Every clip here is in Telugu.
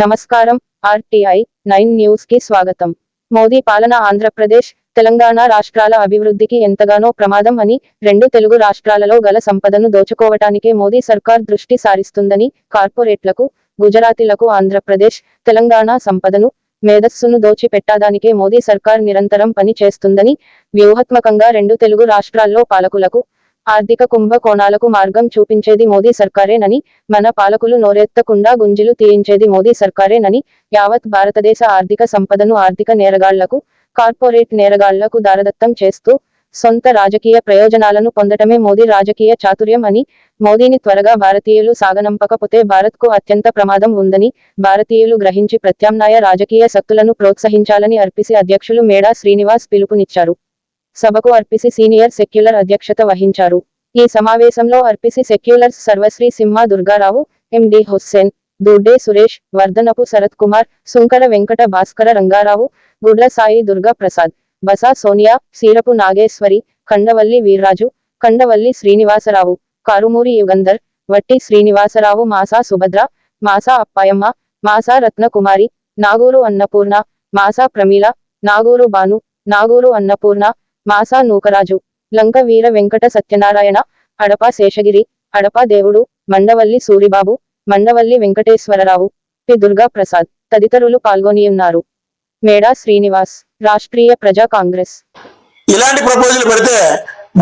నమస్కారం. ఆర్టీఐ 9 న్యూస్ కి స్వాగతం. మోదీ పాలన ఆంధ్రప్రదేశ్, తెలంగాణ రాష్ట్రాల అభివృద్ధికి ఎంతగానో ప్రమాదం అని, రెండు తెలుగు రాష్ట్రాలలో గల సంపదను దోచుకోవటానికే మోదీ సర్కార్ దృష్టి సారిస్తుందని, కార్పొరేట్లకు, గుజరాతీలకు ఆంధ్రప్రదేశ్, తెలంగాణ సంపదను, మేధస్సును దోచి పెట్టాదానికే మోదీ సర్కార్ నిరంతరం పని చేస్తుందని, వ్యూహాత్మకంగా రెండు తెలుగు రాష్ట్రాల్లో పాలకులకు, ఆర్థిక కుంభకోణాలకు మార్గం చూపించేది మోదీ సర్కారేనని, మన పాలకులు నోరెత్తకుండా గుంజిలు తీయించేది మోదీ సర్కారేనని, యావత్ భారతదేశ ఆర్థిక సంపదను ఆర్థిక నేరగాళ్లకు, కార్పొరేట్ నేరగాళ్లకు దారదత్తం చేస్తూ, సొంత రాజకీయ ప్రయోజనాలను పొందటమే మోదీ రాజకీయ చాతుర్యం అని, మోదీని త్వరగా భారతీయులు సాగనంపకపోతే భారత్కు అత్యంత ప్రమాదం ఉందని, భారతీయులు గ్రహించి ప్రత్యామ్నాయ రాజకీయ శక్తులను ప్రోత్సహించాలని ఆర్పీసీ అధ్యక్షులు మేడా శ్రీనివాస్ పిలుపునిచ్చారు. సభకు ఆర్పీసీ సీనియర్ సెక్యులర్ అధ్యక్షత వహించారు. ఈ సమావేశంలో ఆర్పీసీ సెక్యులర్స్ సర్వశ్రీ సింహ దుర్గారావు, ఎండి హుస్సేన్, దుడ్డే సురేష్, వర్ధనపు శరత్ కుమార్, సుంకర వెంకట భాస్కర రంగారావు, గుడ్ల సాయి దుర్గా ప్రసాద్, బసా సోనియా, సీరపు నాగేశ్వరి, కండవల్లి వీర్రాజు, కండవల్లి శ్రీనివాసరావు, కారుమూరి యుగంధర్, వట్టి శ్రీనివాసరావు, మాసా సుభద్ర, మాసా అప్పాయమ్మ, మాసా రత్నకుమారి, నాగూరు అన్నపూర్ణ, మాసా ప్రమీల, నాగూరు బాను, నాగూరు అన్నపూర్ణ, మాసా నూకరాజు, లంక వీర వెంకట సత్యనారాయణ, అడపా శేషగిరి, అడపా దేవుడు, మండవల్లి సూరిబాబు, మండవల్లి వెంకటేశ్వరరావు, పి దుర్గా ప్రసాద్ తదితరులు పాల్గొనియున్నారు. మేడా శ్రీనివాస్, రాష్ట్రీయ ప్రజా కాంగ్రెస్. ఇలాంటి ప్రపోజల్ పెడితే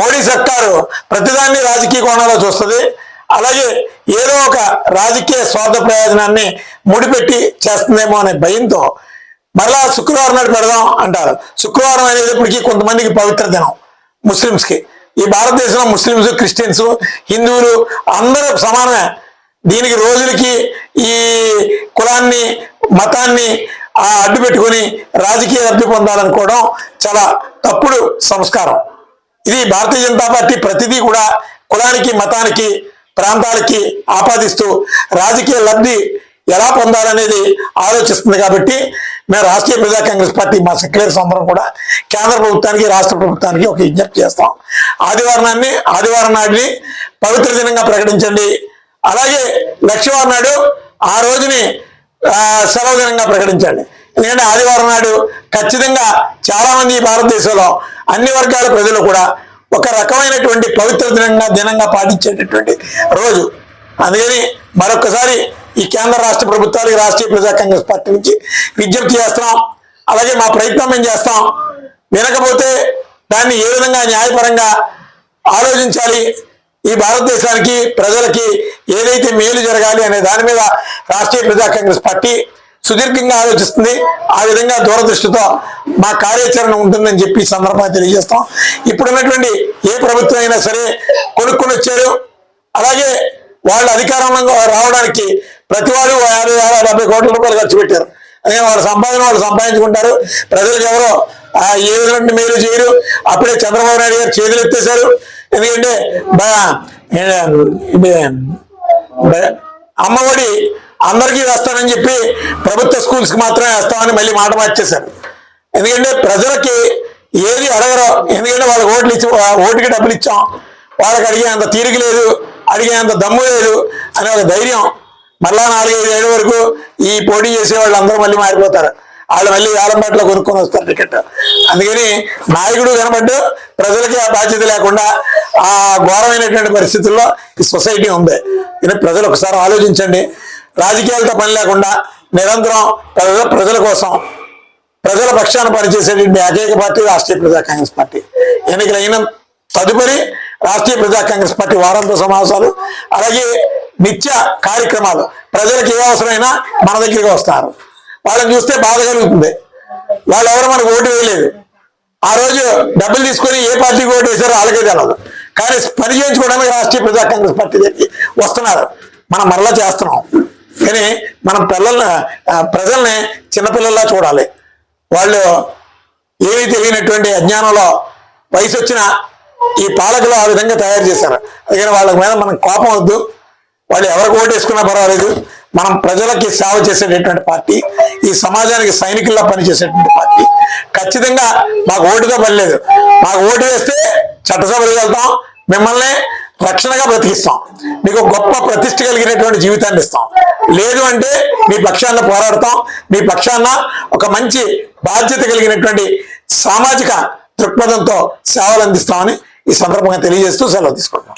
మోడీ సర్కారు ప్రతిదాన్ని రాజకీయ కోణంలో చూస్తుంది. అలాగే ఏదో ఒక రాజకీయ స్వార్థ ప్రయోజనాన్ని ముడిపెట్టి చేస్తుందేమో అనే భయంతో మరలా శుక్రవారం నాడు పెడదాం అంటారు. శుక్రవారం అనేది ఇప్పటికీ కొంతమందికి పవిత్ర దినం ముస్లిమ్స్కి. ఈ భారతదేశంలో ముస్లిమ్స్, క్రిస్టియన్స్, హిందువులు అందరూ సమానమే. దీనికి రోజులకి ఈ కులాన్ని, మతాన్ని అడ్డు పెట్టుకుని రాజకీయ లబ్ధి పొందాలనుకోవడం చాలా తప్పుడు సంస్కారం. ఇది భారతీయ జనతా పార్టీ ప్రతిదీ కూడా కులానికి, మతానికి, ప్రాంతాలకి ఆపాదిస్తూ రాజకీయ లబ్ధి ఎలా పొందాలనేది ఆలోచిస్తుంది. కాబట్టి మేము రాష్ట్రీయ ప్రజా కాంగ్రెస్ పార్టీ మా సెక్యులర్స్ అందరం కూడా కేంద్ర ప్రభుత్వానికి, రాష్ట్ర ప్రభుత్వానికి ఒక విజ్ఞప్తి చేస్తాం. ఆదివారం నాడిని పవిత్ర దినంగా ప్రకటించండి. అలాగే లక్షవారం నాడు ఆ రోజుని సెలవు దినంగా ప్రకటించండి. ఎందుకంటే ఆదివారం నాడు ఖచ్చితంగా చాలా మంది భారతదేశంలో అన్ని వర్గాల ప్రజలు కూడా ఒక రకమైనటువంటి పవిత్ర దినంగా పాటించేటటువంటి రోజు. అందుకని మరొకసారి ఈ కేంద్ర రాష్ట్ర ప్రభుత్వాలకి రాష్ట్రీయ ప్రజా కాంగ్రెస్ పార్టీ నుంచి విజ్ఞప్తి చేస్తున్నాం. అలాగే మా ప్రయత్నం మేము చేస్తాం. వినకపోతే దాన్ని ఏ విధంగా న్యాయపరంగా ఆలోచించాలి, ఈ భారతదేశానికి, ప్రజలకి ఏదైతే మేలు జరగాలి అనే దాని మీద రాష్ట్రీయ ప్రజా కాంగ్రెస్ పార్టీ సుదీర్ఘంగా ఆలోచిస్తుంది. ఆ విధంగా దూరదృష్టితో మా కార్యాచరణ ఉంటుందని చెప్పి సందర్భంగా తెలియజేస్తాం. ఇప్పుడున్నటువంటి ఏ ప్రభుత్వం అయినా సరే కొనుక్కొని వచ్చారు. అలాగే వాళ్ళు అధికారంలో రావడానికి ప్రతి వారు 50-70 కోట్ల రూపాయలు ఖర్చు పెట్టారు. అదే వాళ్ళ సంపాదన వాళ్ళు సంపాదించుకుంటారు. ప్రజలకు ఎవరో ఏ విధంగా మేలు చేయరు. అప్పుడే చంద్రబాబు నాయుడు గారు చేతులు ఎత్తేశారు. ఎందుకంటే అమ్మఒడి అందరికీ వేస్తానని చెప్పి ప్రభుత్వ స్కూల్స్కి మాత్రమే వేస్తామని మళ్ళీ మాట మార్చేశారు. ఎందుకంటే ప్రజలకి ఏది అడగరో. ఎందుకంటే వాళ్ళకి ఓటుకి డబ్బులు ఇచ్చాం, వాళ్ళకి అడిగే అంత తీరిక లేదు, అడిగేంత దమ్ము లేదు అనే ఒక ధైర్యం. మళ్ళా 4-5 ఏళ్ళ వరకు ఈ పోటీ చేసే వాళ్ళు అందరూ మళ్ళీ మారిపోతారు. వాళ్ళు మళ్ళీ వేలంపాట్లో కొనుక్కొని వస్తారు టికెట్. అందుకని నాయకుడు కనబడ్డు ప్రజలకి ఆ బాధ్యత లేకుండా ఆ ఘోరమైనటువంటి పరిస్థితుల్లో ఈ సొసైటీ ఉంది. ఇది ప్రజలు ఒకసారి ఆలోచించండి. రాజకీయాలతో పని లేకుండా నిరంతరం ప్రజల కోసం, ప్రజల పక్షాన పనిచేసేటువంటి ఏకైక పార్టీ రాష్ట్రీయ ప్రజా కాంగ్రెస్ పార్టీ. ఎన్నికలైన తదుపరి రాష్ట్రీయ ప్రజా కాంగ్రెస్ పార్టీ వారాంత సమావేశాలు, అలాగే నిత్య కార్యక్రమాలు. ప్రజలకు ఏ అవసరమైనా మన దగ్గరికి వస్తారు. వాళ్ళని చూస్తే బాధ కలుగుతుంది. వాళ్ళు ఎవరు మనకు ఓటు వేయలేదు. ఆ రోజు డబ్బులు తీసుకొని ఏ పార్టీకి ఓటు వేశారో వాళ్ళకే తెలియదు. కానీ పని చేయించుకోవడానికి రాష్ట్రీయ ప్రజా కాంగ్రెస్ పార్టీ దగ్గరికి వస్తున్నారు. మనం మరలా చేస్తున్నాం. కానీ మనం ప్రజల్ని చిన్నపిల్లల్లా చూడాలి. వాళ్ళు ఏమీ తెలియనటువంటి అజ్ఞానంలో వయసు వచ్చిన ఈ పాలకులు ఆ విధంగా తయారు చేశారు. అందుకని వాళ్ళ మీద మనం కోపం వద్దు. వాళ్ళు ఎవరికి ఓటు వేసుకున్నా పర్వాలేదు. మనం ప్రజలకి సేవ చేసేటటువంటి పార్టీ, ఈ సమాజానికి సైనికుల్లా పనిచేసేటువంటి పార్టీ. ఖచ్చితంగా మాకు ఓటుతో పని లేదు. మాకు ఓటు వేస్తే చట్టసభలకు వెళ్తాం, మిమ్మల్ని రక్షణగా బ్రతికిస్తాం, మీకు గొప్ప ప్రతిష్ట కలిగినటువంటి జీవితాన్ని ఇస్తాం. లేదు అంటే మీ పక్షాన పోరాడతాం, మీ పక్షాన ఒక మంచి బాధ్యత కలిగినటువంటి సామాజిక దృక్పథంతో సేవలు అందిస్తామని ఈ సందర్భంగా తెలియజేస్తూ సెలవు తీసుకుంటాం.